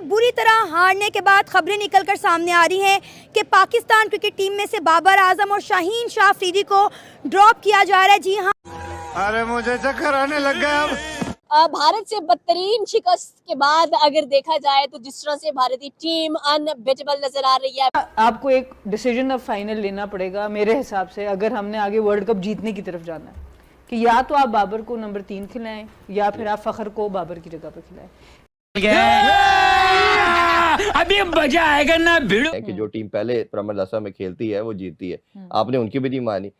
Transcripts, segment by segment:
बुरी तरह हारने के बाद खबरें निकलकर सामने आ रही हैं कि पाकिस्तान क्रिकेट टीम में से बाबर आजम और शाहीन शाह अफरीदी को ड्रॉप किया जा रहा है। जी हाँ, अरे मुझे चक्कर आने लग गया अब। भारत से बदतरीन शिकस्त के बाद अगर देखा जाए तो जिस तरह से भारतीय टीम अनबीटेबल नजर आ रही है, आपको एक डिसीजन अब फाइनल लेना पड़ेगा मेरे हिसाब से, अगर हमने आगे वर्ल्ड कप जीतने की तरफ जाना है, कि या तो आप बाबर को नंबर 3 खिलाएं या फिर आप फखर को बाबर की जगह पर खिलाएं। अभी मजा आएगा ना भिड़ो कि जो टीम पहले प्रमदासा में खेलती है वो जीतती है। आपने उनकी भी नहीं मानी।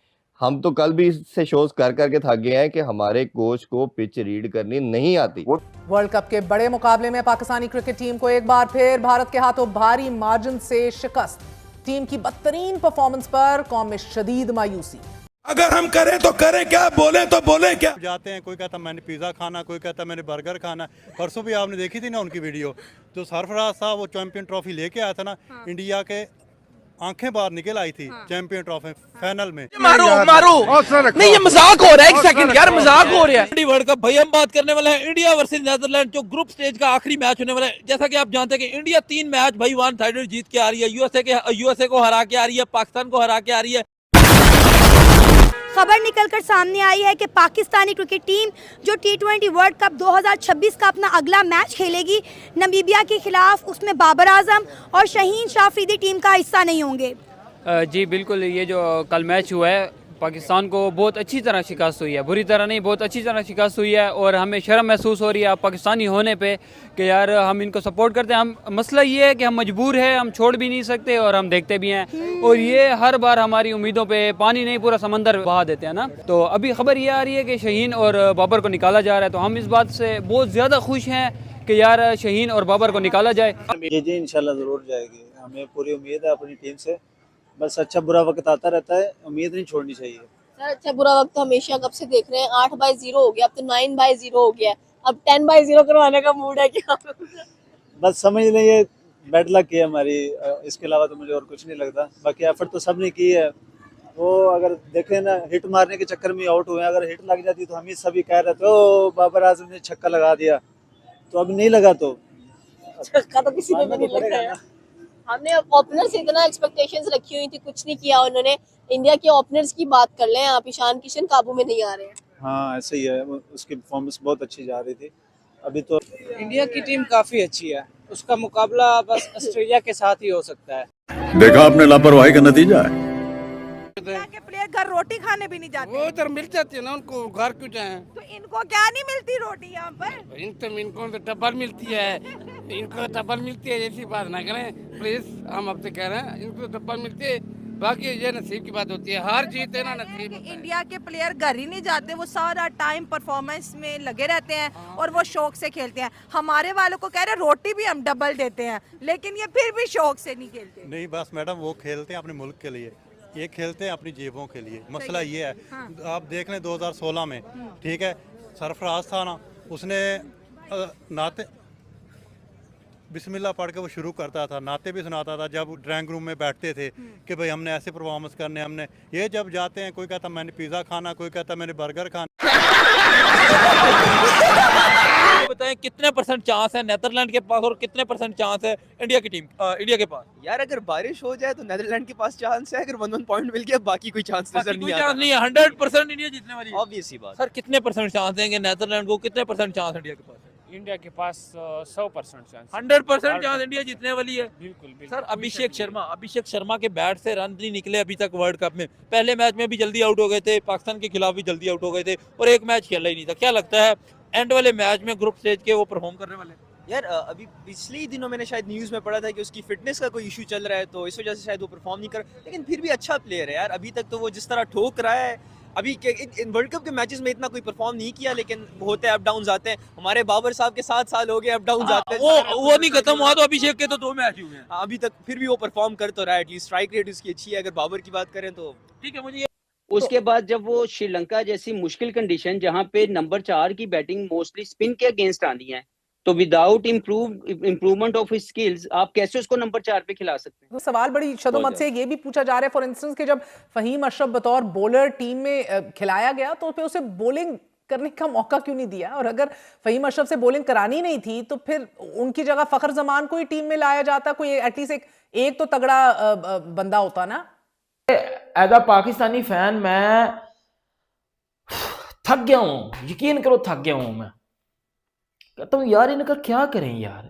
हम तो कल भी इससे शोज कर करके थक गए हैं कि हमारे कोच को पिच रीड करनी नहीं आती। वर्ल्ड कप के बड़े मुकाबले में पाकिस्तानी क्रिकेट टीम को एक बार फिर भारत के हाथों भारी मार्जिन से शिकस्त। टीम की बदतरीन परफॉर्मेंस पर कौम में शदीद मायूसी। अगर हम करें तो करें क्या, बोले तो बोले क्या। जाते हैं, कोई कहता मैंने पिज़्ज़ा खाना, कोई कहता मैंने बर्गर खाना। परसों भी आपने देखी थी ना उनकी वीडियो, जो सरफराज साहब वो चैंपियन ट्रॉफी लेके आया था ना, इंडिया के आंखें बाहर निकल आई थी चैंपियन ट्रॉफी फाइनल में। मारो नहीं, ये मजाक हो रहा है। एक सेकंड यार, मजाक हो रहा है। वर्ल्ड कप भाई हम बात करने वाले हैं इंडिया वर्सेस नीदरलैंड, जो ग्रुप स्टेज का आखिरी मैच होने वाला है। जैसा कि आप जानते हैं कि इंडिया 3 मैच भाई वन साइडेड जीत के आ रही है, यूएसए को हरा के आ रही है, पाकिस्तान को हरा के आ रही है। खबर निकलकर सामने आई है कि पाकिस्तानी क्रिकेट टीम जो T20 वर्ल्ड कप 2026 का अपना अगला मैच खेलेगी नमीबिया के खिलाफ, उसमें बाबर आजम और शाहीन शाह अफरीदी टीम का हिस्सा नहीं होंगे। जी बिल्कुल, ये जो कल मैच हुआ है पाकिस्तान को बहुत अच्छी तरह शिकस्त हुई है, बुरी तरह नहीं, बहुत अच्छी तरह शिकस्त हुई है। और हमें शर्म महसूस हो रही है पाकिस्तानी होने पे कि यार हम इनको सपोर्ट करते हैं। हम मसला ये है कि हम मजबूर है, हम छोड़ भी नहीं सकते और हम देखते भी हैं, और ये हर बार हमारी उम्मीदों पे पानी नहीं पूरा समंदर बहा देते हैं ना। तो अभी खबर ये आ रही है कि शाहीन और बाबर को निकाला जा रहा है, तो हम इस बात से बहुत ज़्यादा खुश हैं कि यार शाहीन और बाबर को निकाला जाए। जी इंशाल्लाह ज़रूर जाएगी, हमें पूरी उम्मीद है अपनी टीम से। बस अच्छा बुरा वक्त आता रहता है, उम्मीद नहीं छोड़नी चाहिए। सर अच्छा बुरा वक्त तो हमेशा कब से देख रहे हैं। 8/0 हो गया, अब तो 9/0 हो गया, अब 10/0 करवाने का मूड है क्या? बस समझ लें ये बैड लक है हमारी, इसके अलावा तो मुझे और कुछ नहीं लगता। बाकी एफर्ट तो सब ने की है। वो अगर देखें ना, हिट मारने के चक्कर में आउट हुए, अगर हिट लग जाती तो हम ही सभी कह रहे थे ओ बाबर आजम ने छक्का लगा दिया, तो अब नहीं लगा तो छक्का तो किसी ने भी नहीं लगाया। हमने ओपनर से इतना एक्सपेक्टेशंस रखी हुई थी, कुछ नहीं किया उन्होंने। इंडिया के ओपनर्स की बात कर लें आप, ईशान किशन काबू में नहीं आ रहे हैं। हाँ ऐसे ही है, उसकी परफॉर्मेंस बहुत अच्छी जा रही थी। अभी तो इंडिया की टीम काफी अच्छी है, उसका मुकाबला बस ऑस्ट्रेलिया के साथ ही हो सकता है। देखा आपने लापरवाही का नतीजा है। इंडिया के प्लेयर घर रोटी खाने भी नहीं जाते। वो उधर मिल जाती है ना उनको, घर क्यों जाए? तो इनको क्या नहीं मिलती रोटी यहाँ पर? इनको तो डबल मिलती है, इनको डबल मिलती है। ऐसी बात ना करें प्लीज, हम आपसे कह रहे हैं इनको डबल मिलती है। बाकी ये नसीब की बात होती है, हार जीत है ना नसीब। इंडिया के प्लेयर घर ही नहीं जाते, वो सारा टाइम परफॉर्मेंस में लगे रहते हैं और वो शौक से खेलते हैं। हमारे वालों को कह रहे हैं रोटी भी हम डबल देते हैं, लेकिन ये फिर भी शौक से नहीं खेलते। नहीं बस मैडम, वो खेलते हैं अपने मुल्क के लिए, ये खेलते हैं अपनी जेबों के लिए। मसला ये है, आप देख लें 2016 में, ठीक है, सरफराज था ना, उसने नाते बिस्मिल्लाह पढ़ के वो शुरू करता था, नाते भी सुनाता था जब ड्राइंग रूम में बैठते थे कि भाई हमने ऐसे परफॉर्मेंस करने, हमने ये। जब जाते हैं, कोई कहता मैंने पिज़्ज़ा खाना, कोई कहता मैंने बर्गर खाना। बताएं कितने % चांस है नीदरलैंड के पास और कितने % चांस है इंडिया की टीम इंडिया के पास? यार अगर बारिश हो जाए तो नीदरलैंड के पास चांस है, अगर 1-1 पॉइंट मिल गया बाकी कोई चांस नजर नहीं आता। नहीं है, 100% इंडिया जीतने वाली है। ऑब्वियस ही बात। सर कितने % चांस देंगे नीदरलैंड को, कितने % चांस इंडिया के पास? इंडिया के पास 100% चांस, 100% चांस इंडिया जीतने वाली है। बिल्कुल। सर अभिषेक शर्मा के बैट से रन नहीं निकले अभी तक वर्ल्ड कप में। पहले मैच में भी जल्दी आउट हो गए थे, पाकिस्तान के खिलाफ भी जल्दी आउट हो गए थे, और एक मैच खेला ही नहीं था। क्या लगता है एंड वाले मैच में ग्रुप स्टेज के वो परफॉर्म करने वाले? यार अभी पिछले ही दिनों मैंने शायद न्यूज़ में पढ़ा था कि उसकी फिटनेस का कोई इशू चल रहा है, तो इस वजह से शायद वो परफॉर्म नहीं कर, लेकिन फिर भी अच्छा प्लेयर है यार। अभी तक तो वो जिस तरह ठोक रहा है, अभी इन वर्ल्ड कप के मैचेस में इतना कोई परफॉर्म नहीं किया, लेकिन होते हैं अप डाउन आते हैं। हमारे बाबर साहब के 7 साल हो गए, अप डाउन आते हैं। वो नहीं खत्म हुआ तो अभिषेक के तो 2 मैच हुए हैं अभी तक, फिर भी वो परफॉर्म कर तो रहा है। एटलीस्ट स्ट्राइक रेट उसकी अच्छी है। अगर बाबर की बात करें तो ठीक है। मुझे उसके बाद जब वो श्रीलंका जैसी मुश्किल कंडीशन जहां पे नंबर 4 की बैटिंग मोस्टली स्पिन के अगेंस्ट आनी है, तो without improvement of his skills आप कैसे उसको नंबर 4 पे खिला सकते हैं? तो सवाल बड़ी शदोमत से ये भी पूछा जा रहा है, फॉर इंस्टेंस कि जब फहीम अशरफ बतौर बॉलर टीम में खिलाया गया तो फिर उसे बॉलिंग करने का मौका क्यों नहीं दिया? और अगर फहीम अशरफ से बॉलिंग करानी नहीं थी तो फिर उनकी जगह फखर जमान को ही टीम में लाया जाता, कोई एटलीस्ट एक तो तगड़ा बंदा होता ना। एज अ पाकिस्तानी फैन मैं थक गया हूं, यकीन करो थक गया हूं। मैं कहता हूं यार इनका क्या करें यार,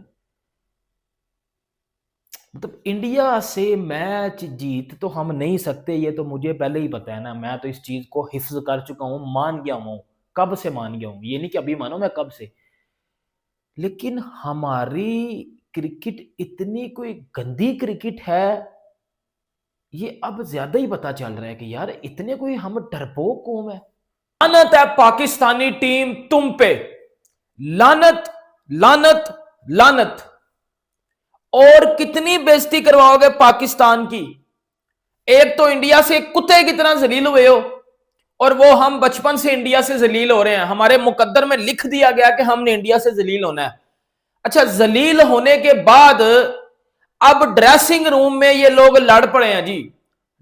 मतलब इंडिया से मैच जीत तो हम नहीं सकते, ये तो मुझे पहले ही पता है ना। मैं तो इस चीज को हिफ्ज कर चुका हूं, मान गया हूं, कब से मान गया हूं, ये नहीं कि अभी मानो, मैं कब से। लेकिन हमारी क्रिकेट इतनी कोई गंदी क्रिकेट है, ये अब ज्यादा ही पता चल रहा है कि यार इतने कोई हम डरपोक कौम है। लानत है पाकिस्तानी टीम तुम पे, लानत लानत लानत। और कितनी बेइज्जती करवाओगे पाकिस्तान की? एक तो इंडिया से कुत्ते की तरह जलील हुए हो, और वो हम बचपन से इंडिया से जलील हो रहे हैं। हमारे मुकद्दर में लिख दिया गया कि हमने इंडिया से जलील होना है। अच्छा, जलील होने के बाद अब ड्रेसिंग रूम में ये लोग लड़ पड़े हैं जी।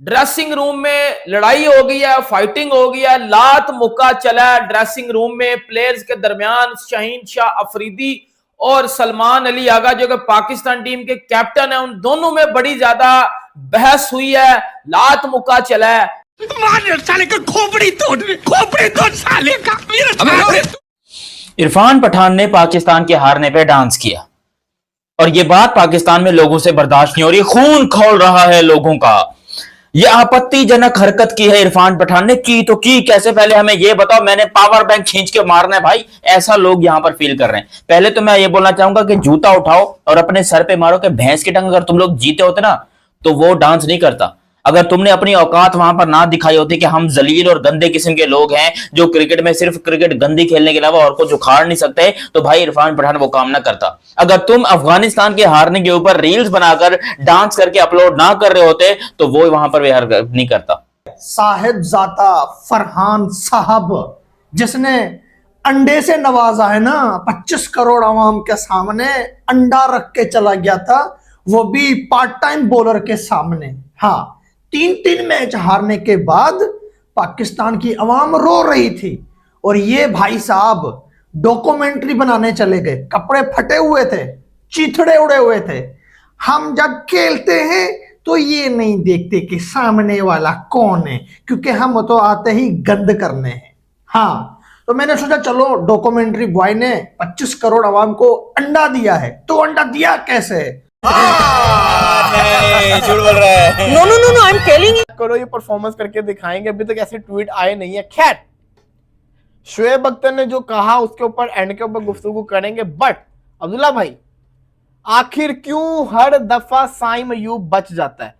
ड्रेसिंग रूम में लड़ाई हो गई है, फाइटिंग हो गई है, लात मुक्का चला है ड्रेसिंग रूम में प्लेयर्स के दरमियान। शाहीन शाह अफरीदी और सलमान अली आगा जो कि पाकिस्तान टीम के कैप्टन है, उन दोनों में बड़ी ज्यादा बहस हुई है, लात मुक्का चला है। साले का खोपड़ी तोड़ साले का। इरफान पठान ने पाकिस्तान के हारने पे डांस किया और ये बात पाकिस्तान में लोगों से बर्दाश्त नहीं हो रही, खून खौल रहा है लोगों का। ये आपत्तिजनक हरकत की है इरफान पठान ने, की तो की कैसे? पहले हमें ये बताओ, मैंने पावर बैंक खींच के मारना है भाई, ऐसा लोग यहां पर फील कर रहे हैं। पहले तो मैं ये बोलना चाहूंगा कि जूता उठाओ और अपने सर पे मारो कि भैंस की टंग। अगर तुम लोग जीते होते ना तो वो डांस नहीं करता। अगर तुमने अपनी औकात वहां पर ना दिखाई होती कि हम जलील और गंदे किस्म के लोग हैं जो क्रिकेट में सिर्फ क्रिकेट गंदी खेलने के अलावा और कुछ उखाड़ नहीं सकते, तो भाई इरफान पठान वो काम ना करता। अगर तुम अफगानिस्तान के हारने के ऊपर रील्स बनाकर डांस करके अपलोड ना कर रहे होते तो वो वहां पर हरकत नहीं करता। साहिबजादा फरहान साहब जिसने अंडे से नवाजा है ना, 25 करोड़ आवाम के सामने अंडा रख के चला गया था, वो भी पार्ट टाइम बॉलर के सामने। हाँ, 3 मैच हारने के बाद पाकिस्तान की आवाम रो रही थी और ये भाई साहब डॉक्यूमेंट्री बनाने चले गए, कपड़े फटे हुए थे, चीथड़े उड़े हुए थे। हम जब खेलते हैं तो ये नहीं देखते कि सामने वाला कौन है, क्योंकि हम तो आते ही गंद करने हैं। हाँ, तो मैंने सोचा चलो डॉक्यूमेंट्री बॉय ने 25 करोड़ आवाम को अंडा दिया है, तो अंडा दिया कैसे? झूठ बोल रहा है। No no no no, I am telling you. करो, ये परफॉर्मेंस करके दिखाएंगे। अभी तक ऐसे ट्वीट आए नहीं है। खैर, शोएब अख्तर ने जो कहा उसके ऊपर एंड के ऊपर गुफ्तगू करेंगे। बट अब्दुल्ला भाई, आखिर क्यों हर दफा साइम अयूब बच जाता है?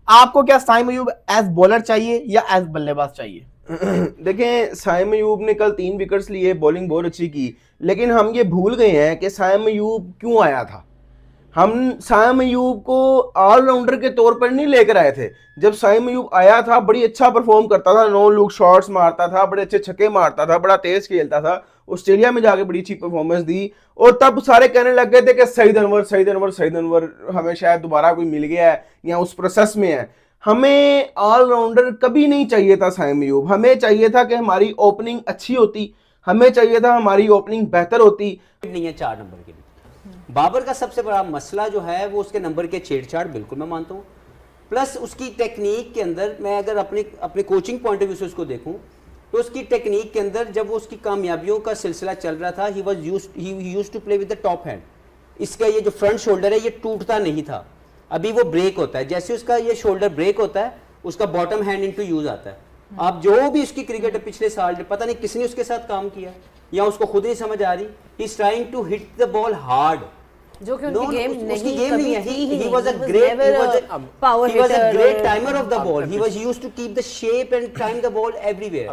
आपको क्या साइम अयूब एज बॉलर चाहिए या एज बल्लेबाज चाहिए? देखें, साइम अयूब ने कल 3 विकेट्स लिए, बॉलिंग बहुत अच्छी की, लेकिन हम ये भूल गए हैं कि साइम अयूब क्यों आया था। हम साइम अयूब को ऑलराउंडर के तौर पर नहीं लेकर आए थे। जब साइम अयूब आया था बड़ी अच्छा परफॉर्म करता था, 9 लुक शॉट्स मारता था, बड़े अच्छे छक्के मारता था, बड़ा तेज खेलता था। ऑस्ट्रेलिया में जाके बड़ी अच्छी परफॉर्मेंस दी और तब सारे कहने लग गए थे कि सईद अनवर हमें शायद दोबारा कोई मिल गया है या उस प्रोसेस में है। हमें ऑलराउंडर कभी नहीं चाहिए था साइम अयूब। हमें चाहिए था कि हमारी ओपनिंग अच्छी होती, हमें चाहिए था हमारी ओपनिंग बेहतर होती। नहीं है 4 नंबर के लिए बाबर का सबसे बड़ा मसला जो है वो उसके नंबर के छेड़छाड़, बिल्कुल मैं मानता हूँ। प्लस उसकी टेक्निक के अंदर, मैं अगर अपने कोचिंग पॉइंट ऑफ व्यू से उसको देखूँ तो उसकी टेक्निक के अंदर जब वो उसकी कामयाबियों का सिलसिला चल रहा था, he used to play with the top hand. इसका ये जो फ्रंट शोल्डर है ये टूटता नहीं था, अभी वो ब्रेक होता है। जैसे उसका ये शोल्डर ब्रेक होता है उसका बॉटम हैंड इनटू यूज आता है। आप जो भी उसकी क्रिकेट पिछले साल, पता नहीं किसने उसके साथ काम किया या उसको खुद नहीं समझ आ रही, he is trying to hit the ball hard, जो कि उनकी गेम नहीं है। He was a great timer of the ball. He used to keep the shape and time the ball everywhere.